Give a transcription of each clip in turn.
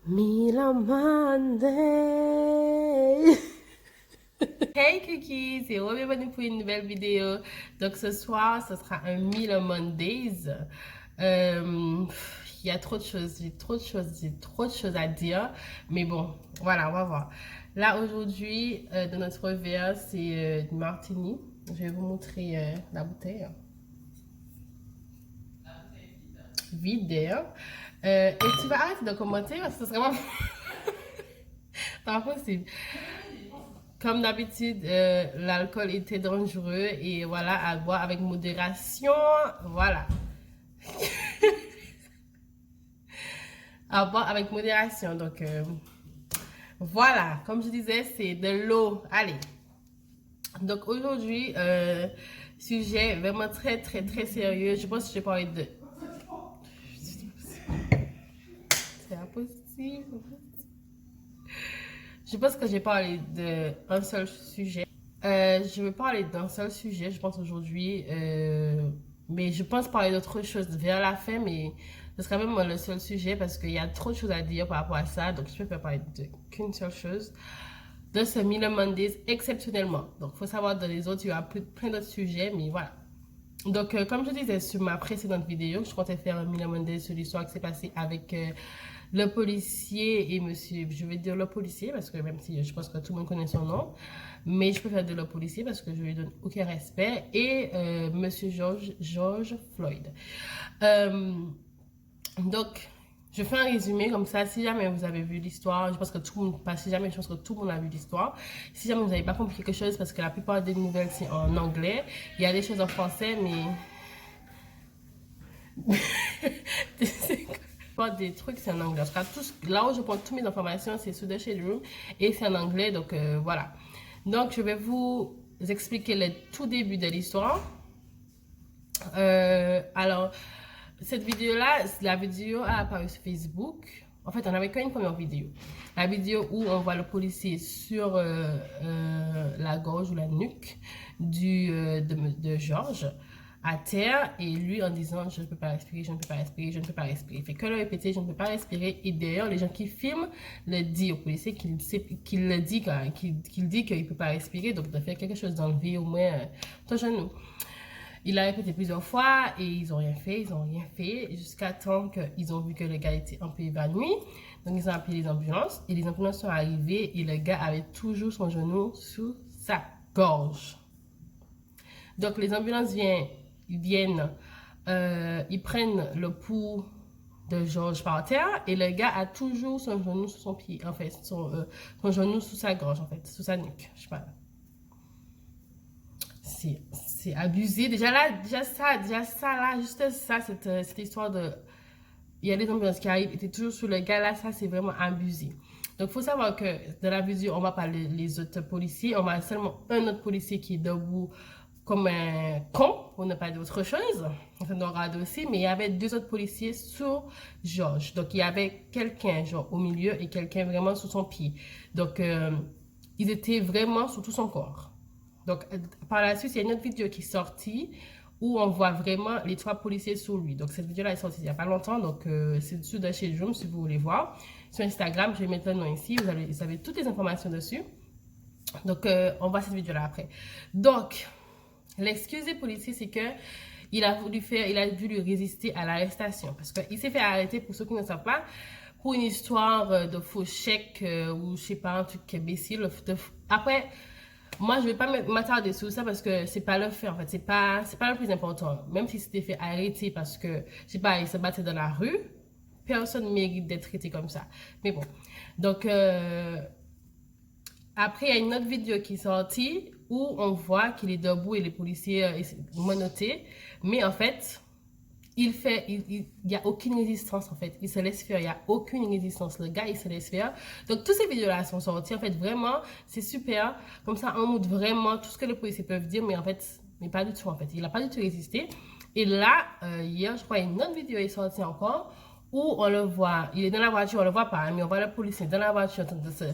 Mila Monday. Hey cookies, et bienvenue pour une nouvelle vidéo. Donc ce soir, ce sera un Mila Mondays. Il y a trop de choses, j'ai trop de choses à dire. Mais bon, voilà, on va voir. Là aujourd'hui, dans notre verre, c'est du martini. Je vais vous montrer la bouteille. Vide. Et tu vas arrêter de commenter parce que ce serait vraiment pas possible. Comme d'habitude, l'alcool était dangereux et voilà, à boire avec modération. Voilà. À boire avec modération. Donc, voilà. Comme je disais, c'est de l'eau. Allez. Donc, aujourd'hui, sujet vraiment très sérieux. Je pense que je vais parler de... C'est impossible. Je pense que j'ai parlé d'un seul sujet. Je vais parler d'un seul sujet, je pense, aujourd'hui. Mais je pense parler d'autres choses vers la fin, mais ce sera même le seul sujet parce qu'il y a trop de choses à dire par rapport à ça. Donc, je ne peux pas parler qu'une seule chose. De ce Mila Mondays exceptionnellement. Donc, il faut savoir dans les autres, il y aura plein d'autres sujets, mais voilà. Donc, comme je disais sur ma précédente vidéo, je comptais faire un Mila Mondays sur l'histoire qui s'est passée avec le policier et monsieur, je vais dire le policier parce que même si je pense que tout le monde connaît son nom, mais je préfère dire le policier parce que je lui donne aucun respect, et monsieur George Floyd. Donc, je fais un résumé comme ça. Si jamais vous avez vu l'histoire, je pense que tout le monde, pas si jamais, je pense que tout le monde a vu l'histoire. Si jamais vous n'avez pas compris quelque chose, parce que la plupart des nouvelles c'est en anglais, il y a des choses en français, mais pas des trucs, c'est en anglais. En tout cas, là où je prends toutes mes informations, c'est sur The Shade Room et c'est en anglais, donc voilà. Donc, je vais vous expliquer le tout début de l'histoire. Alors, cette vidéo-là, la vidéo a apparu sur Facebook. En fait, on avait qu'une première vidéo. La vidéo où on voit le policier sur la gorge ou la nuque de George à terre, et lui en disant je ne peux pas respirer, je ne peux pas respirer, je ne peux pas respirer. Il fait que le répéter, je ne peux pas respirer. Et d'ailleurs, les gens qui filment le disent au policier qu'il le dit quand qu'il dit qu'il ne peut pas respirer, donc de faire quelque chose d'enlever au moins ton genou. Il a répété plusieurs fois et ils n'ont rien fait, jusqu'à temps qu'ils ont vu que le gars était un peu évanoui. Donc ils ont appelé les ambulances et les ambulances sont arrivées et le gars avait toujours son genou sous sa gorge. Donc les ambulances viennent, ils prennent le pouls de George par terre et le gars a toujours son genou sous son pied, en fait, son genou sous sa gorge, en fait, sous sa nuque, je sais pas. C'est abusé. Déjà ça là, juste ça, cette histoire de... Il y a des ambulances qui arrivent et t'es toujours sur le gars là, ça c'est vraiment abusé. Donc, il faut savoir que dans la vidéo, on va pas les autres policiers, on va seulement un autre policier qui est debout comme un con, pour ne pas dire autre chose. On aura aussi, mais il y avait deux autres policiers sur George. Donc, il y avait quelqu'un genre au milieu et quelqu'un vraiment sous son pied. Donc, ils étaient vraiment sur tout son corps. Donc, par la suite, il y a une autre vidéo qui est sortie où on voit vraiment les trois policiers sur lui. Donc, cette vidéo-là est sortie il n'y a pas longtemps. Donc, c'est dessus de chez Zoom si vous voulez voir. Sur Instagram, je vais mettre le nom ici. Vous avez toutes les informations dessus. Donc, on voit cette vidéo-là après. Donc, l'excuse des policiers, c'est que il a voulu résister à l'arrestation. Parce qu'il s'est fait arrêter, pour ceux qui ne savent pas, pour une histoire de faux chèque ou je sais pas, un truc imbécile. Après, moi, je vais pas m'attarder sur ça parce que c'est pas le fait, en fait. C'est pas le plus important. Même si c'était fait arrêter parce que, je sais pas, il se battait dans la rue, personne mérite d'être traité comme ça. Mais bon. Donc, après, il y a une autre vidéo qui est sortie où on voit qu'il est debout et les policiers menottés. Mais en fait, il y a aucune résistance en fait. Il se laisse faire, il y a aucune résistance. Le gars, il se laisse faire. Donc, toutes ces vidéos-là sont sorties. En fait, vraiment, c'est super. Comme ça, on montre vraiment tout ce que les policiers peuvent dire, mais en fait, mais pas du tout en fait. Il n'a pas du tout résisté. Et là, hier, je crois, une autre vidéo est sortie encore où on le voit. Il est dans la voiture, on le voit pas, mais on voit le policier dans la voiture en train de se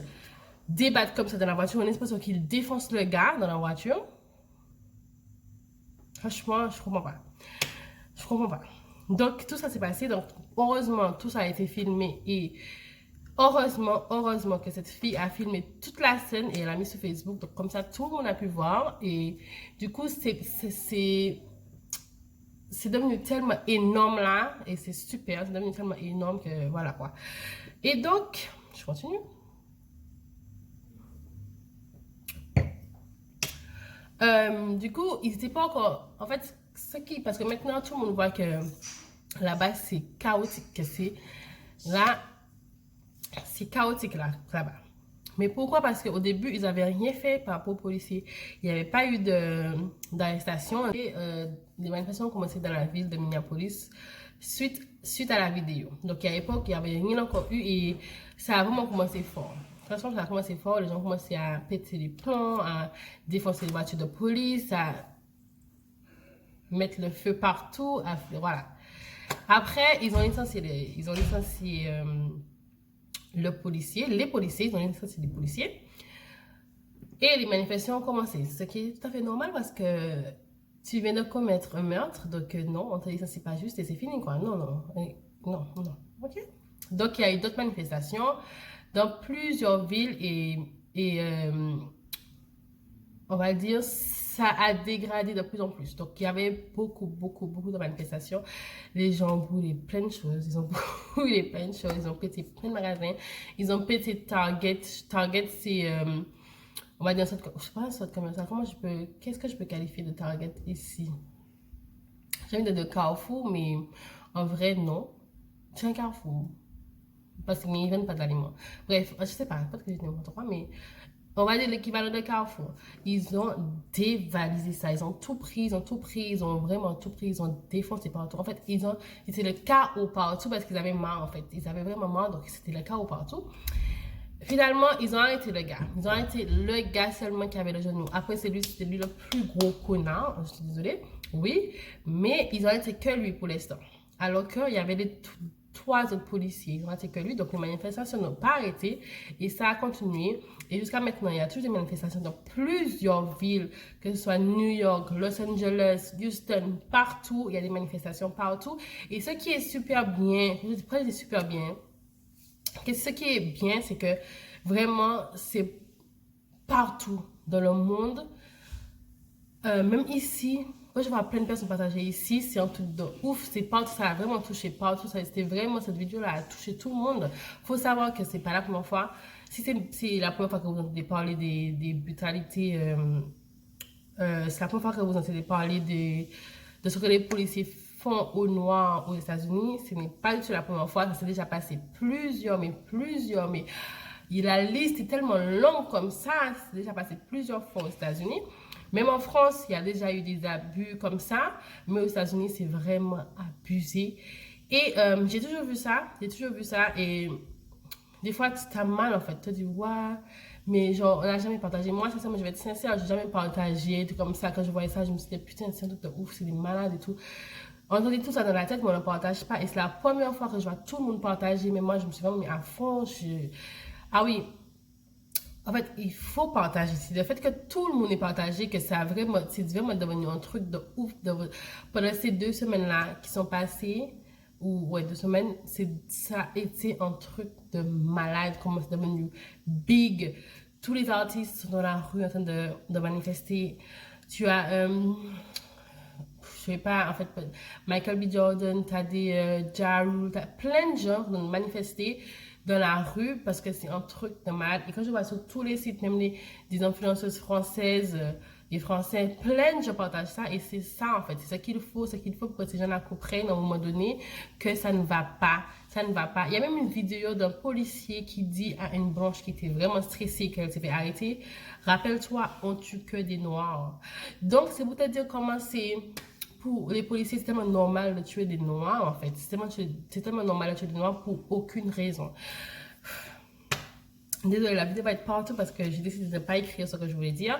débattre comme ça dans la voiture. On a l'impression qu'il défonce le gars dans la voiture. Franchement, je comprends pas. Je comprends pas. Donc, tout ça s'est passé. Donc, heureusement, tout ça a été filmé. Et heureusement que cette fille a filmé toute la scène et elle a mis sur Facebook. Donc, comme ça, tout le monde a pu voir. Et du coup, c'est devenu tellement énorme là. Et c'est super. C'est devenu tellement énorme que voilà quoi. Et donc, je continue. Du coup, ils n'étaient pas encore. En fait, parce que maintenant, tout le monde voit que là-bas, c'est chaotique. Que c'est là, c'est chaotique là-bas. Mais pourquoi? Parce qu'au début, ils n'avaient rien fait par rapport aux policiers. Il n'y avait pas eu d'arrestation. Et les manifestations ont commencé dans la ville de Minneapolis suite à la vidéo. Donc, à l'époque, il n'y avait rien encore eu et ça a vraiment commencé fort. De toute façon, ça a commencé fort. Les gens ont commencé à péter les plombs, à défoncer les voitures de police, à mettre le feu partout. Voilà. Après, ils ont licencié les policiers, ils ont licencié les policiers. Et les manifestations ont commencé, ce qui est tout à fait normal parce que tu viens de commettre un meurtre, donc non, on te licencie pas juste et c'est fini quoi. Non. Ok. Donc il y a eu d'autres manifestations dans plusieurs villes et on va dire ça a dégradé de plus en plus. Donc il y avait beaucoup de manifestations. Les gens ont brûlé plein de choses. Ils ont brûlé plein de choses. Ils ont pété plein de magasins. Ils ont pété Target. Target c'est on va dire ça, je sais pas, ça comme ça. Qu'est-ce que je peux qualifier de Target ici? J'ai envie de dire Carrefour, mais en vrai non. C'est un Carrefour parce qu'ils ne vendent pas d'aliments. Bref, je sais pas, peut-être que je dis n'importe quoi, mais on va dire l'équivalent de Carrefour. Ils ont dévalisé ça. Ils ont tout pris, ils ont vraiment tout pris, ils ont défoncé partout. En fait, c'était le chaos partout parce qu'ils avaient marre, en fait. Ils avaient vraiment marre, donc c'était le chaos partout. Finalement, ils ont arrêté le gars. Ils ont arrêté le gars seulement qui avait le genou. Après, c'était lui le plus gros connard. Je suis désolée. Oui. Mais ils ont arrêté que lui pour l'instant. Alors qu'il y avait les 3 autres policiers. Ils ont arrêté que lui. Donc, les manifestations n'ont pas arrêté. Et ça a continué. Et jusqu'à maintenant, il y a toujours des manifestations dans plusieurs villes, que ce soit New York, Los Angeles, Houston, partout. Il y a des manifestations partout. Et ce qui est super bien, je dis super bien, ce qui est bien, c'est que vraiment, c'est partout dans le monde. Même ici, moi je vois plein de personnes partager ici, c'est un truc de ouf, c'est partout, ça a vraiment touché partout, c'était vraiment, cette vidéo-là a touché tout le monde. Faut savoir que c'est pas la première fois, si c'est la première fois que vous entendez parler des brutalités, c'est la première fois que vous entendez parler de ce que les policiers font aux Noirs aux États-Unis, ce n'est pas du tout la première fois, ça s'est déjà passé plusieurs, mais la liste est tellement longue comme ça, c'est déjà passé plusieurs fois aux États-Unis. Même en France, il y a déjà eu des abus comme ça, mais aux États-Unis, c'est vraiment abusé. Et j'ai toujours vu ça, et des fois, tu t'as mal en fait, tu te dis, ouais, mais genre, on n'a jamais partagé. Moi, c'est ça, mais je vais être sincère, j'ai jamais partagé, tout comme ça. Quand je voyais ça, je me suis dit, putain, c'est un truc de ouf, c'est des malades et tout. On entendait tout ça dans la tête, mais on ne partage pas. Et c'est la première fois que je vois tout le monde partager, mais moi, je me suis vraiment mis à fond. Ah oui, en fait, il faut partager. C'est le fait que tout le monde est partagé, que c'est vraiment devenu un truc de ouf. Pendant ces 2 semaines-là qui sont passées, ou ouais, 2 semaines, ça a été un truc de malade, comment c'est devenu big. Tous les artistes sont dans la rue en train de manifester. Tu as, je sais pas, en fait, Michael B. Jordan, t'as des Ja Rule, t'as plein de gens qui ont manifesté dans la rue parce que c'est un truc de malade. Et quand je vois sur tous les sites, même des influenceuses françaises, les Français, plein de gens partagent ça. Et c'est ça, en fait. C'est ce qu'il faut pour que ces gens-là comprennent à un moment donné que ça ne va pas. Ça ne va pas. Il y a même une vidéo d'un policier qui dit à une blanche qui était vraiment stressée qu'elle s'est fait arrêter, rappelle-toi, on tue que des noirs. Donc, c'est pour te dire comment c'est... Pour les policiers, c'est tellement normal de tuer des noirs, en fait. C'est tellement normal de tuer des noirs pour aucune raison. Désolée, la vidéo va être partout parce que j'ai décidé de ne pas écrire ce que je voulais dire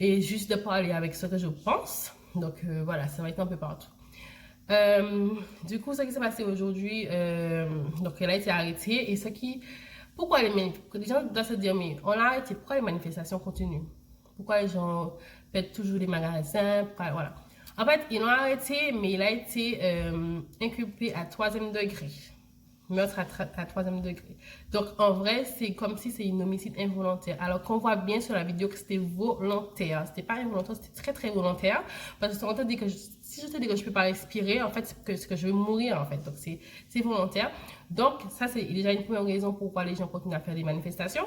et juste de parler avec ce que je pense. Donc voilà, ça va être un peu partout. Du coup, ce qui s'est passé aujourd'hui, donc elle a été arrêtée et pourquoi les gens doivent se dire, mais on l'a arrêté, pourquoi les manifestations continuent? Pourquoi les gens pètent toujours les magasins? Voilà. En fait, ils l'ont arrêté, mais il a été inculpé à 3e degré. Meurtre à 3e degré. Donc, en vrai, c'est comme si c'est un homicide involontaire. Alors qu'on voit bien sur la vidéo que c'était volontaire. C'était pas involontaire, c'était très, très volontaire. Parce que on dit que si je te dis que je peux pas respirer, en fait, c'est que je vais mourir, en fait. Donc, c'est volontaire. Donc, ça, c'est déjà une première raison pourquoi les gens continuent à faire des manifestations.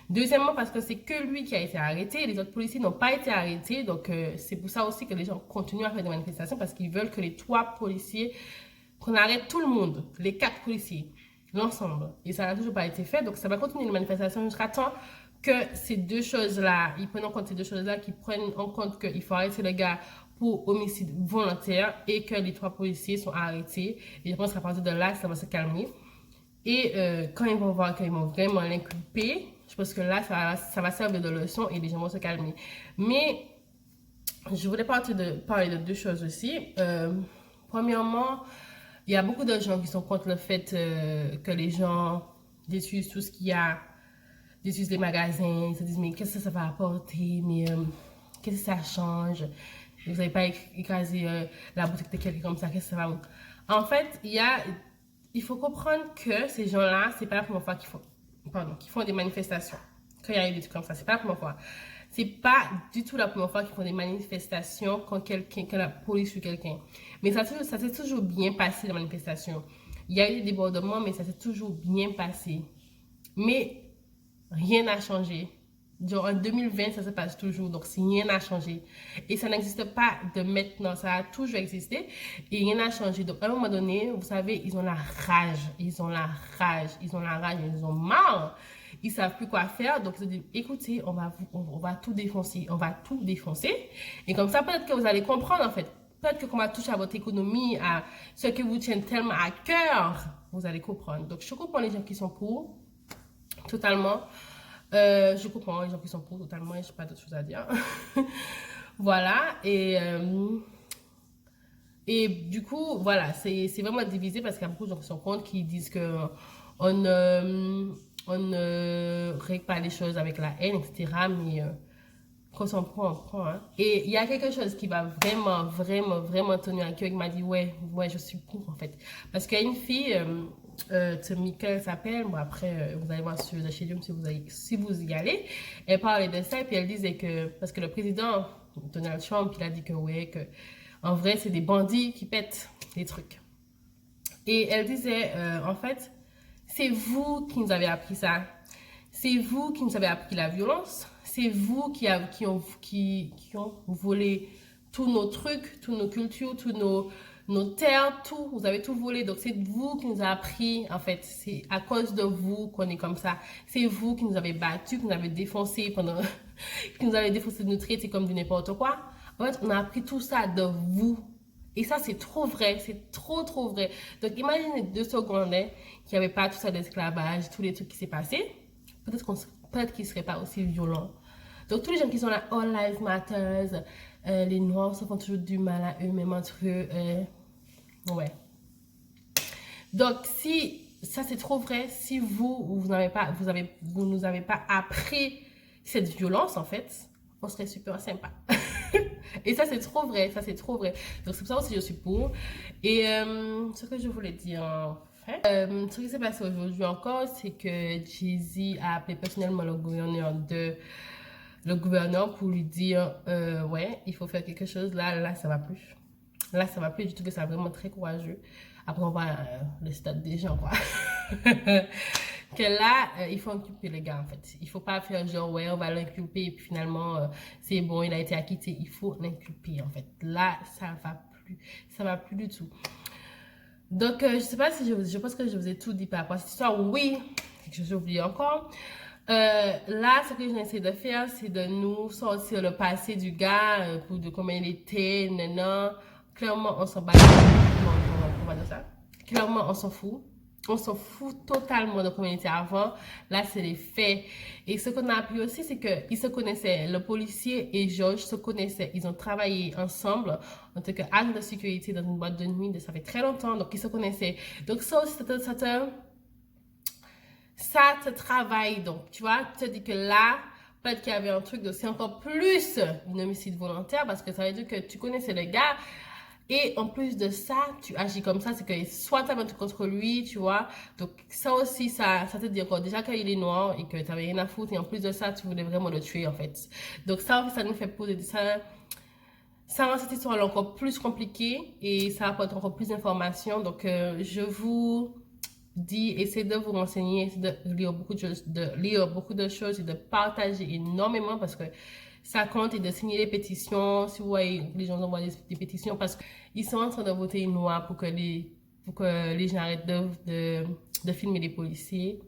Deuxièmement, parce que c'est que lui qui a été arrêté, les autres policiers n'ont pas été arrêtés, donc c'est pour ça aussi que les gens continuent à faire des manifestations, parce qu'ils veulent que les 3 policiers, qu'on arrête tout le monde, les 4 policiers, l'ensemble. Et ça n'a toujours pas été fait, donc ça va continuer les manifestations jusqu'à temps que ces deux choses-là, ils prennent en compte ces deux choses-là, qu'ils prennent en compte qu'il faut arrêter le gars pour homicide volontaire et que les 3 policiers sont arrêtés. Et je pense qu'à partir de là, ça va se calmer. Et quand ils vont voir qu'ils vont vraiment l'inculper, je pense que là, ça va servir de leçon et les gens vont se calmer. Mais je voulais parler de 2 choses aussi. Premièrement, il y a beaucoup de gens qui sont contre le fait que les gens détruisent tout ce qu'il y a, détruisent les magasins, ils se disent mais qu'est-ce que ça va apporter, mais qu'est-ce que ça change, vous n'avez pas écrasé la boutique de quelqu'un comme ça, qu'est-ce que ça va... En fait, il faut comprendre que ces gens-là, c'est pas la première fois qu'ils font des manifestations. Quand il y a des trucs comme ça, c'est pas la première fois. C'est pas du tout la première fois qu'ils font des manifestations quand la police tue quelqu'un. Mais ça s'est toujours bien passé, la manifestation. Il y a eu des débordements, mais ça s'est toujours bien passé. Mais rien n'a changé. Genre en 2020, ça se passe toujours, donc rien n'a changé. Et ça n'existe pas de maintenant, ça a toujours existé et rien n'a changé. Donc à un moment donné, vous savez, ils ont la rage, ils ont ils ont marre. Ils savent plus quoi faire, donc ils se disent, écoutez, on va tout défoncer, Et comme ça, peut-être que vous allez comprendre en fait. Peut-être que quand on va toucher à votre économie, à ce que vous tient tellement à cœur, vous allez comprendre. Donc je comprends les gens qui sont pour, totalement. Je comprends les gens qui sont pour totalement et je n'ai pas d'autre chose à dire. Voilà. Et du coup, voilà, c'est vraiment divisé parce qu'il y a beaucoup de gens qui sont contre, qui disent que on ne règle pas les choses avec la haine, etc. Mais quand on prend, on prend. Hein. Et il y a quelque chose qui va vraiment, vraiment, vraiment tenir à cœur. Il m'a dit, ouais, je suis pour, en fait. Parce qu'il y a une fille, Mika s'appelle, bon après, vous allez voir sur The Shadium si vous y allez. Elle parlait de ça et puis elle disait que, parce que le président, Donald Trump, il a dit que, ouais, que, en vrai, c'est des bandits qui pètent des trucs. Et elle disait, en fait, c'est vous qui nous avez appris ça. C'est vous qui nous avez appris la violence. C'est vous qui ont volé tous nos trucs, toutes nos cultures, tous nos terres, tout. Vous avez tout volé. Donc, c'est vous qui nous avez appris, en fait. C'est à cause de vous qu'on est comme ça. C'est vous qui nous avez battus, qui nous avez défoncés qui nous avez défoncé de nous traiter comme du n'importe quoi. En fait, on a appris tout ça de vous. Et ça, c'est trop vrai. C'est trop, trop vrai. Donc, imaginez 2 secondes qu'il n'y avait pas tout ça d'esclavage, tous les trucs qui s'est passé. Peut-être qu'ils ne seraient pas aussi violents. Donc, tous les gens qui sont là, All Lives Matter, les Noirs se font toujours du mal à eux-mêmes entre eux. Ouais. Donc, si ça c'est trop vrai, si vous nous avez pas appris cette violence, en fait, on serait super sympa. Et ça c'est trop vrai, Donc, c'est pour ça aussi que je suis pour. Et ce que je voulais dire, en fait, ce qui s'est passé aujourd'hui encore, c'est que Jay-Z a appelé personnellement le gouverneur pour lui dire ouais, il faut faire quelque chose, là ça va plus. Là ça va plus, je trouve que c'est vraiment très courageux. Après on voit le stade des gens quoi. Que là il faut inculper le gars en fait. Il faut pas faire genre ouais on va l'inculper et puis finalement c'est bon il a été acquitté. Il faut l'inculper en fait. Là ça va plus du tout. Donc je sais pas si je pense que je vous ai tout dit par rapport à cette histoire. Oui, quelque chose que j'ai oublié encore. Là, ce que j'essaie de faire, c'est de nous sortir le passé du gars, de comment il était, non. Clairement, on s'en bat. On va dire ça. Clairement, on s'en fout. On s'en fout totalement de comment il était avant. Là, c'est les faits. Et ce qu'on a appris aussi, c'est qu'ils se connaissaient. Le policier et George se connaissaient. Ils ont travaillé ensemble en tant qu'agent de sécurité dans une boîte de nuit. Ça fait très longtemps. Donc, ils se connaissaient. Donc, ça aussi, ça te travaille. Donc, tu vois, tu te dis que là, peut-être qu'il y avait un truc de c'est encore plus un homicide volontaire parce que ça veut dire que tu connaissais le gars et en plus de ça, tu agis comme ça, c'est que soit tu as un truc contre lui, tu vois. Donc ça aussi, ça te dit encore déjà qu'il est noir et que tu n'avais rien à foutre et en plus de ça, tu voulais vraiment le tuer en fait. Donc ça nous fait poser ça rend cette histoire encore plus compliquée et ça apporte encore plus d'informations. Donc, je vous dis, essayez de vous renseigner, essayez de lire beaucoup de choses et de partager énormément parce que ça compte et de signer les pétitions. Si vous voyez, les gens envoient des pétitions parce qu'ils sont en train de voter une loi pour que les gens arrêtent de filmer les policiers.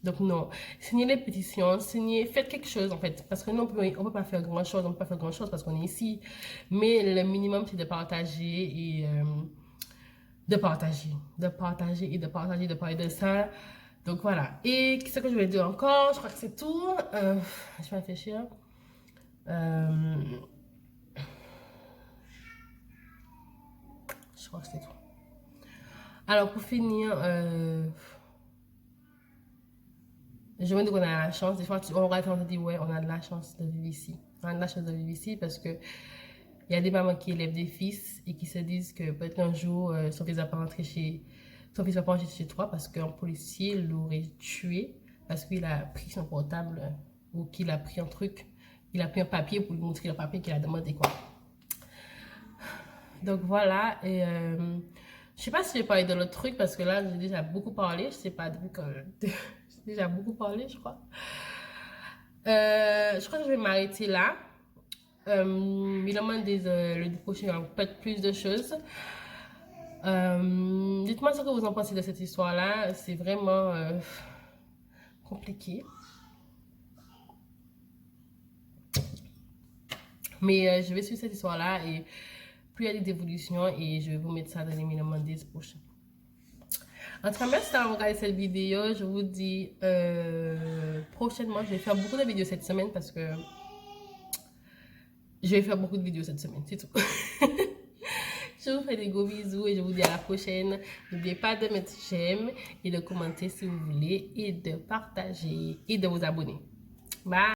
Donc non, signez les pétitions, faites quelque chose en fait. Parce que nous, on peut pas faire grand chose, on peut pas faire grand chose parce qu'on est ici. Mais le minimum, c'est de partager et de partager, de partager et de partager, de parler de ça. Donc voilà. Et qu'est-ce que je vais dire encore? Je crois que c'est tout. Je vais réfléchir. Je crois que c'est tout. Alors pour finir, je me dis qu'on a la chance. Des fois, on regarde et on se dit, ouais, on a de la chance de vivre ici. On a de la chance de vivre ici parce que il y a des mamans qui élèvent des fils et qui se disent que peut-être un jour, son fils va pas rentrer chez toi parce qu'un policier l'aurait tué parce qu'il a pris son portable ou qu'il a pris un truc. Il a pris un papier pour lui montrer le papier qu'il a demandé, quoi. Donc voilà. Et je sais pas si je vais parler de l'autre truc parce que là, j'ai déjà beaucoup parlé. Je sais pas, depuis quand. J'ai déjà beaucoup parlé, je crois. Je crois que je vais m'arrêter là. Évidemment, le prochain, il y aura peut-être plus de choses. Dites-moi ce que vous en pensez de cette histoire-là. C'est vraiment compliqué. Mais je vais suivre cette histoire-là et plus il y a des évolutions et je vais vous mettre ça dans les minimums des prochains. En tout cas, merci d'avoir regardé cette vidéo. Je vous dis prochainement, je vais faire beaucoup de vidéos cette semaine parce que je vais faire beaucoup de vidéos cette semaine, c'est tout. Je vous fais des gros bisous et je vous dis à la prochaine. N'oubliez pas de mettre j'aime et de commenter si vous voulez et de partager et de vous abonner. Bye!